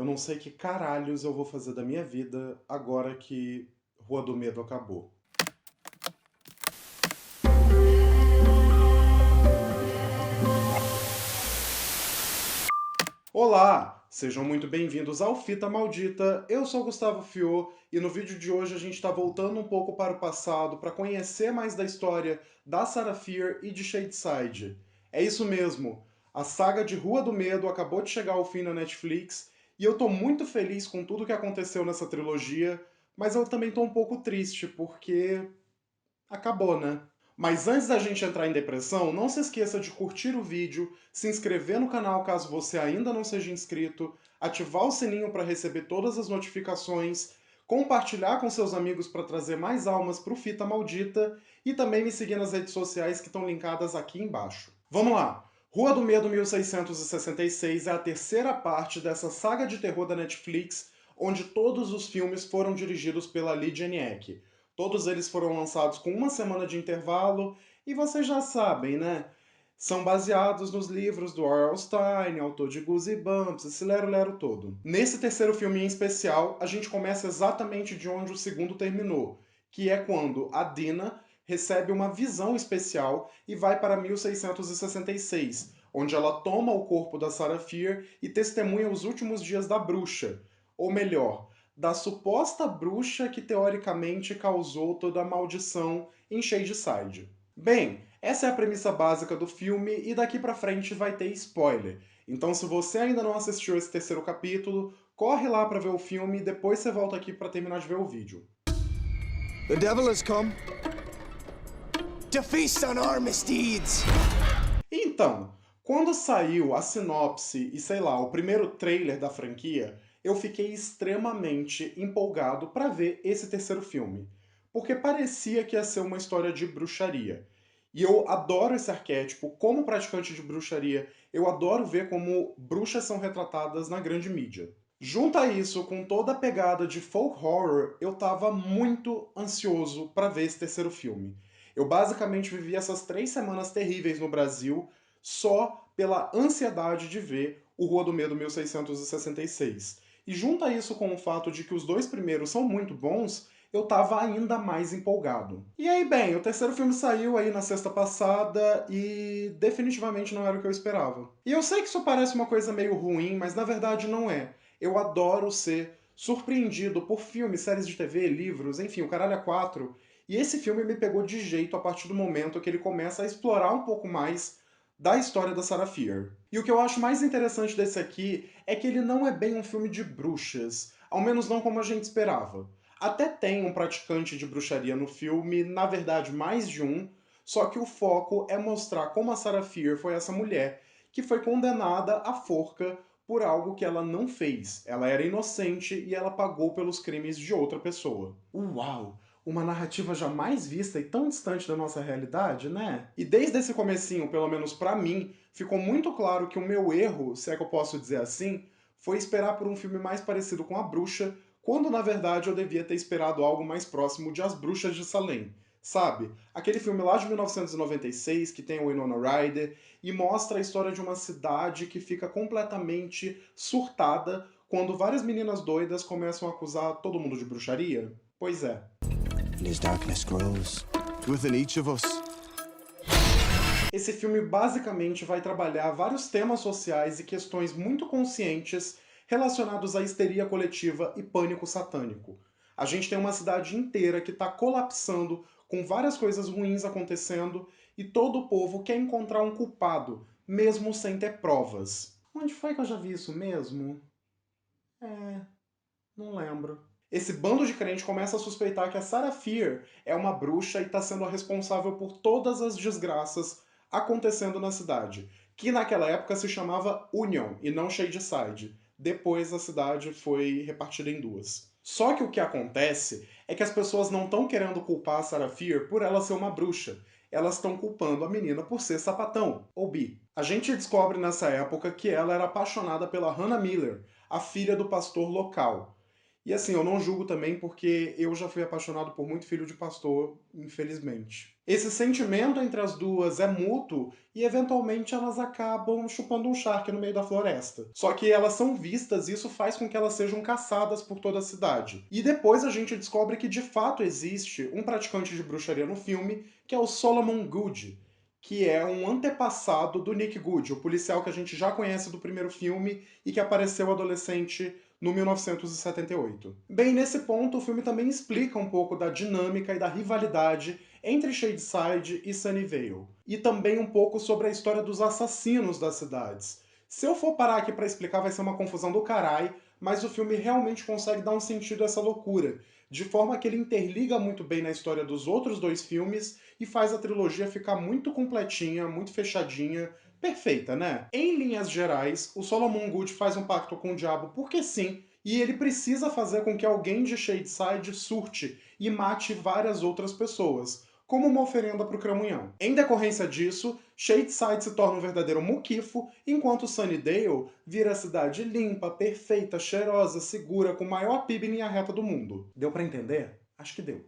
Eu não sei que caralhos eu vou fazer da minha vida agora que Rua do Medo acabou. Olá! Sejam muito bem-vindos ao Fita Maldita. Eu sou Gustavo Fiô e no vídeo de hoje a gente está voltando um pouco para o passado para conhecer mais da história da Sarah Fier e de Shadeside. É isso mesmo, a saga de Rua do Medo acabou de chegar ao fim na Netflix e eu tô muito feliz com tudo que aconteceu nessa trilogia, mas eu também tô um pouco triste porque acabou, né? Mas antes da gente entrar em depressão, não se esqueça de curtir o vídeo, se inscrever no canal caso você ainda não seja inscrito, ativar o sininho para receber todas as notificações, compartilhar com seus amigos para trazer mais almas pro Fita Maldita e também me seguir nas redes sociais que estão linkadas aqui embaixo. Vamos lá! Rua do Medo 1666 é a terceira parte dessa saga de terror da Netflix, onde todos os filmes foram dirigidos pela Lee Janiak. Todos eles foram lançados com uma semana de intervalo, e vocês já sabem, né? São baseados nos livros do R.L. Stine, autor de Goosebumps, esse lero-lero todo. Nesse terceiro filme em especial, a gente começa exatamente de onde o segundo terminou, que é quando a Dina recebe uma visão especial e vai para 1666, onde ela toma o corpo da Sarah Fier e testemunha os últimos dias da bruxa. Ou melhor, da suposta bruxa que teoricamente causou toda a maldição em Shadeside. Bem, essa é a premissa básica do filme e daqui pra frente vai ter spoiler. Então se você ainda não assistiu esse terceiro capítulo, corre lá pra ver o filme e depois você volta aqui pra terminar de ver o vídeo. The devil has come to feast on our misdeeds. Então, quando saiu a sinopse e sei lá, o primeiro trailer da franquia, eu fiquei extremamente empolgado para ver esse terceiro filme, porque parecia que ia ser uma história de bruxaria. E eu adoro esse arquétipo, como praticante de bruxaria, eu adoro ver como bruxas são retratadas na grande mídia. Junta isso com toda a pegada de folk horror, eu tava muito ansioso para ver esse terceiro filme. Eu basicamente vivi essas 3 semanas terríveis no Brasil só pela ansiedade de ver o Rua do Medo 1666. E junta isso com o fato de que os dois primeiros são muito bons, eu tava ainda mais empolgado. E aí, bem, o terceiro filme saiu aí na sexta passada e definitivamente não era o que eu esperava. E eu sei que isso parece uma coisa meio ruim, mas na verdade não é. Eu adoro ser surpreendido por filmes, séries de TV, livros, enfim, o caralho é quatro. E esse filme me pegou de jeito a partir do momento que ele começa a explorar um pouco mais da história da Sarah Fier. E o que eu acho mais interessante desse aqui é que ele não é bem um filme de bruxas, ao menos não como a gente esperava. Até tem um praticante de bruxaria no filme, na verdade mais de um, só que o foco é mostrar como a Sarah Fier foi essa mulher que foi condenada à forca por algo que ela não fez. Ela era inocente e ela pagou pelos crimes de outra pessoa. Uau! Uma narrativa jamais vista e tão distante da nossa realidade, né? E desde esse comecinho, pelo menos pra mim, ficou muito claro que o meu erro, se é que eu posso dizer assim, foi esperar por um filme mais parecido com A Bruxa, quando na verdade eu devia ter esperado algo mais próximo de As Bruxas de Salem. Sabe? Aquele filme lá de 1996 que tem o Winona Ryder e mostra a história de uma cidade que fica completamente surtada quando várias meninas doidas começam a acusar todo mundo de bruxaria. Pois é. And as darkness grows within each of us. Esse filme basicamente vai trabalhar vários temas sociais e questões muito conscientes relacionados à histeria coletiva e pânico satânico. A gente tem uma cidade inteira que está colapsando, com várias coisas ruins acontecendo, e todo o povo quer encontrar um culpado, mesmo sem ter provas. Onde foi que eu já vi isso mesmo? Não lembro. Esse bando de crente começa a suspeitar que a Sarah Fier é uma bruxa e está sendo a responsável por todas as desgraças acontecendo na cidade, que naquela época se chamava Union e não Shadeside. Depois a cidade foi repartida em duas. Só que o que acontece é que as pessoas não estão querendo culpar a Sarah Fier por ela ser uma bruxa. Elas estão culpando a menina por ser sapatão, ou bi. A gente descobre nessa época que ela era apaixonada pela Hannah Miller, a filha do pastor local. E assim, eu não julgo também porque eu já fui apaixonado por muito filho de pastor, infelizmente. Esse sentimento entre as duas é mútuo e eventualmente elas acabam chupando um charque no meio da floresta. Só que elas são vistas e isso faz com que elas sejam caçadas por toda a cidade. E depois a gente descobre que de fato existe um praticante de bruxaria no filme, que é o Solomon Good, que é um antepassado do Nick Good, o policial que a gente já conhece do primeiro filme e que apareceu adolescente no 1978. Bem, nesse ponto, o filme também explica um pouco da dinâmica e da rivalidade entre Shadeside e Sunnyvale, e também um pouco sobre a história dos assassinos das cidades. Se eu for parar aqui pra explicar, vai ser uma confusão do carai, mas o filme realmente consegue dar um sentido a essa loucura, de forma que ele interliga muito bem na história dos outros dois filmes e faz a trilogia ficar muito completinha, muito fechadinha, perfeita, né? Em linhas gerais, o Solomon Good faz um pacto com o diabo porque sim, e ele precisa fazer com que alguém de Shadeside surte e mate várias outras pessoas, como uma oferenda para o Cramunhão. Em decorrência disso, Shadeside se torna um verdadeiro muquifo, enquanto Sunnydale vira a cidade limpa, perfeita, cheirosa, segura, com o maior PIB em linha reta do mundo. Deu pra entender? Acho que deu.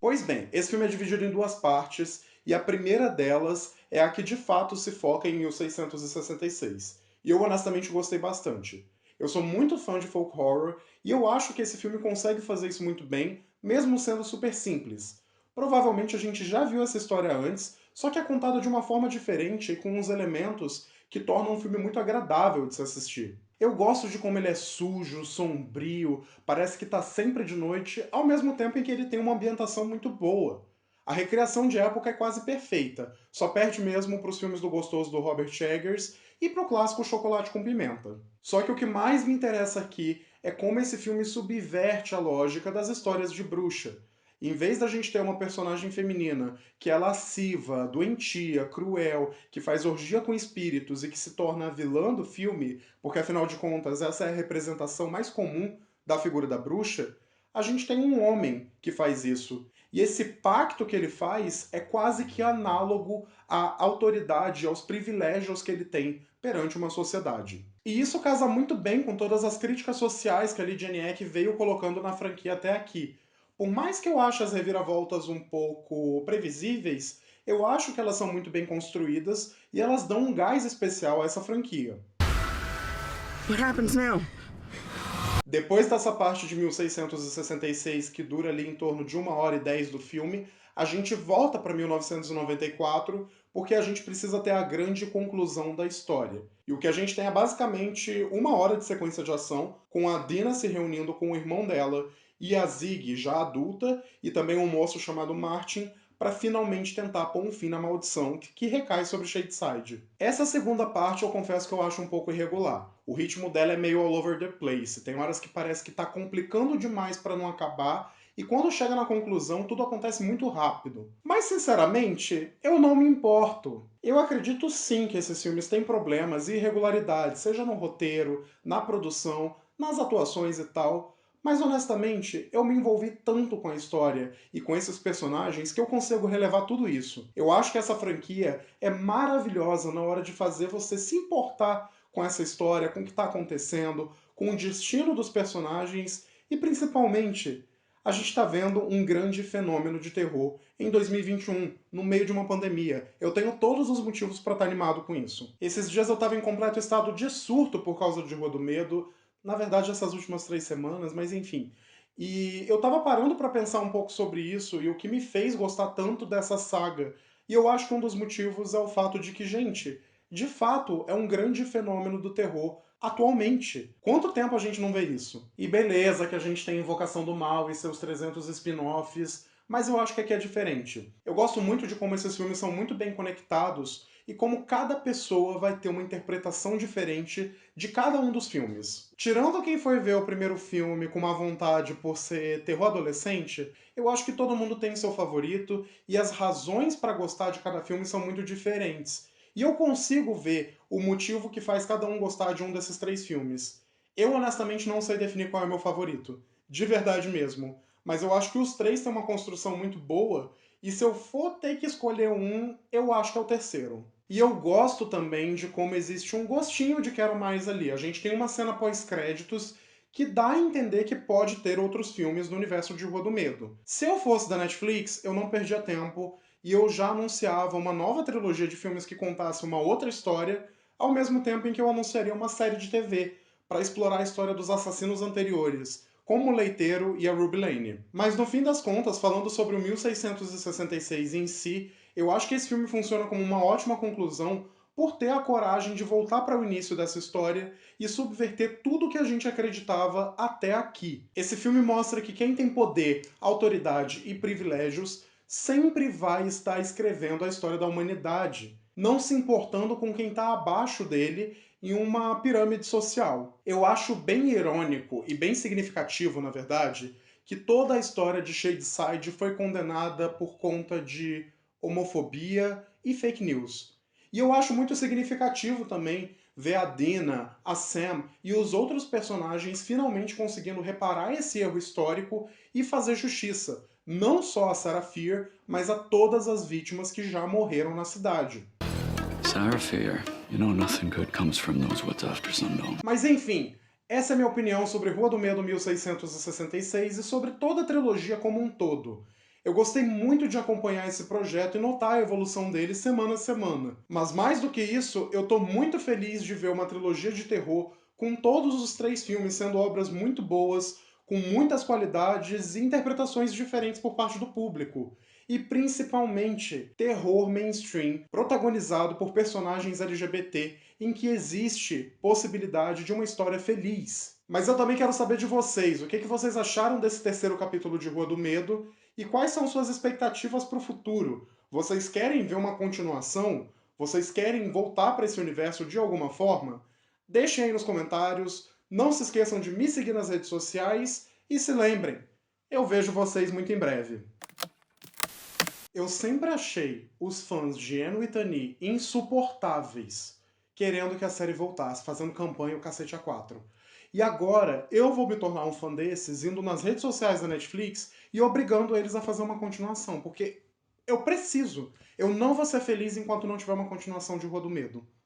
Pois bem, esse filme é dividido em duas partes, e a primeira delas é a que de fato se foca em 1666. E eu honestamente gostei bastante. Eu sou muito fã de folk horror, e eu acho que esse filme consegue fazer isso muito bem, mesmo sendo super simples. Provavelmente a gente já viu essa história antes, só que é contada de uma forma diferente e com uns elementos que tornam um filme muito agradável de se assistir. Eu gosto de como ele é sujo, sombrio, parece que tá sempre de noite, ao mesmo tempo em que ele tem uma ambientação muito boa. A recriação de época é quase perfeita, só perde mesmo para os filmes do gostoso do Robert Eggers e pro clássico Chocolate com Pimenta. Só que o que mais me interessa aqui é como esse filme subverte a lógica das histórias de bruxa. Em vez da gente ter uma personagem feminina que é lasciva, doentia, cruel, que faz orgia com espíritos e que se torna a vilã do filme, porque afinal de contas essa é a representação mais comum da figura da bruxa, a gente tem um homem que faz isso. E esse pacto que ele faz é quase que análogo à autoridade, aos privilégios que ele tem perante uma sociedade. E isso casa muito bem com todas as críticas sociais que a Lydia Janiak veio colocando na franquia até aqui. Por mais que eu ache as reviravoltas um pouco previsíveis, eu acho que elas são muito bem construídas e elas dão um gás especial a essa franquia. What happens now? Depois dessa parte de 1666, que dura ali em torno de 1h10 do filme, a gente volta para 1994, porque a gente precisa ter a grande conclusão da história. E o que a gente tem é basicamente 1 hora de sequência de ação, com a Dina se reunindo com o irmão dela e a Zig, já adulta, e também um moço chamado Martin, para finalmente tentar pôr um fim na maldição que recai sobre Shadeside. Essa segunda parte eu confesso que eu acho um pouco irregular. O ritmo dela é meio all over the place, tem horas que parece que tá complicando demais para não acabar, e quando chega na conclusão tudo acontece muito rápido. Mas sinceramente, eu não me importo. Eu acredito sim que esses filmes têm problemas e irregularidades, seja no roteiro, na produção, nas atuações e tal, mas honestamente, eu me envolvi tanto com a história e com esses personagens que eu consigo relevar tudo isso. Eu acho que essa franquia é maravilhosa na hora de fazer você se importar com essa história, com o que está acontecendo, com o destino dos personagens e principalmente a gente está vendo um grande fenômeno de terror em 2021, no meio de uma pandemia. Eu tenho todos os motivos para estar animado com isso. Esses dias eu estava em completo estado de surto por causa de Rua do Medo, na verdade essas últimas 3 semanas, mas enfim. E eu tava parando pra pensar um pouco sobre isso e o que me fez gostar tanto dessa saga. E eu acho que um dos motivos é o fato de que, gente, de fato é um grande fenômeno do terror atualmente. Quanto tempo a gente não vê isso? E beleza que a gente tem Invocação do Mal e seus 300 spin-offs, mas eu acho que aqui é diferente. Eu gosto muito de como esses filmes são muito bem conectados e como cada pessoa vai ter uma interpretação diferente de cada um dos filmes. Tirando quem foi ver o primeiro filme com uma vontade por ser terror adolescente, eu acho que todo mundo tem seu favorito e as razões para gostar de cada filme são muito diferentes. E eu consigo ver o motivo que faz cada um gostar de um desses 3 filmes. Eu honestamente não sei definir qual é o meu favorito, de verdade mesmo, mas eu acho que os 3 têm uma construção muito boa e se eu for ter que escolher um, eu acho que é o terceiro. E eu gosto também de como existe um gostinho de quero mais ali. A gente tem uma cena pós-créditos que dá a entender que pode ter outros filmes no universo de Rua do Medo. Se eu fosse da Netflix, eu não perdia tempo e eu já anunciava uma nova trilogia de filmes que contasse uma outra história, ao mesmo tempo em que eu anunciaria uma série de TV para explorar a história dos assassinos anteriores, como o Leiteiro e a Ruby Lane. Mas no fim das contas, falando sobre o 1666 em si, eu acho que esse filme funciona como uma ótima conclusão por ter a coragem de voltar para o início dessa história e subverter tudo o que a gente acreditava até aqui. Esse filme mostra que quem tem poder, autoridade e privilégios sempre vai estar escrevendo a história da humanidade, não se importando com quem está abaixo dele em uma pirâmide social. Eu acho bem irônico e bem significativo, na verdade, que toda a história de Shadeside foi condenada por conta de homofobia e fake news. E eu acho muito significativo também ver a Dina, a Sam e os outros personagens finalmente conseguindo reparar esse erro histórico e fazer justiça, não só a Sarah Fier, mas a todas as vítimas que já morreram na cidade. Sarah Fear, you know nothing good comes from those woods after sundown. Mas enfim, essa é a minha opinião sobre Rua do Medo 1666 e sobre toda a trilogia como um todo. Eu gostei muito de acompanhar esse projeto e notar a evolução dele semana a semana. Mas mais do que isso, eu tô muito feliz de ver uma trilogia de terror com todos os três filmes sendo obras muito boas, com muitas qualidades e interpretações diferentes por parte do público. E principalmente terror mainstream, protagonizado por personagens LGBT, em que existe possibilidade de uma história feliz. Mas eu também quero saber de vocês, o que vocês acharam desse terceiro capítulo de Rua do Medo e quais são suas expectativas para o futuro? Vocês querem ver uma continuação? Vocês querem voltar para esse universo de alguma forma? Deixem aí nos comentários, não se esqueçam de me seguir nas redes sociais e se lembrem, eu vejo vocês muito em breve. Eu sempre achei os fãs de Anne Whitney insuportáveis, querendo que a série voltasse, fazendo campanha o cacete a quatro. E agora eu vou me tornar um fã desses, indo nas redes sociais da Netflix e obrigando eles a fazer uma continuação, porque eu preciso. Eu não vou ser feliz enquanto não tiver uma continuação de Rua do Medo.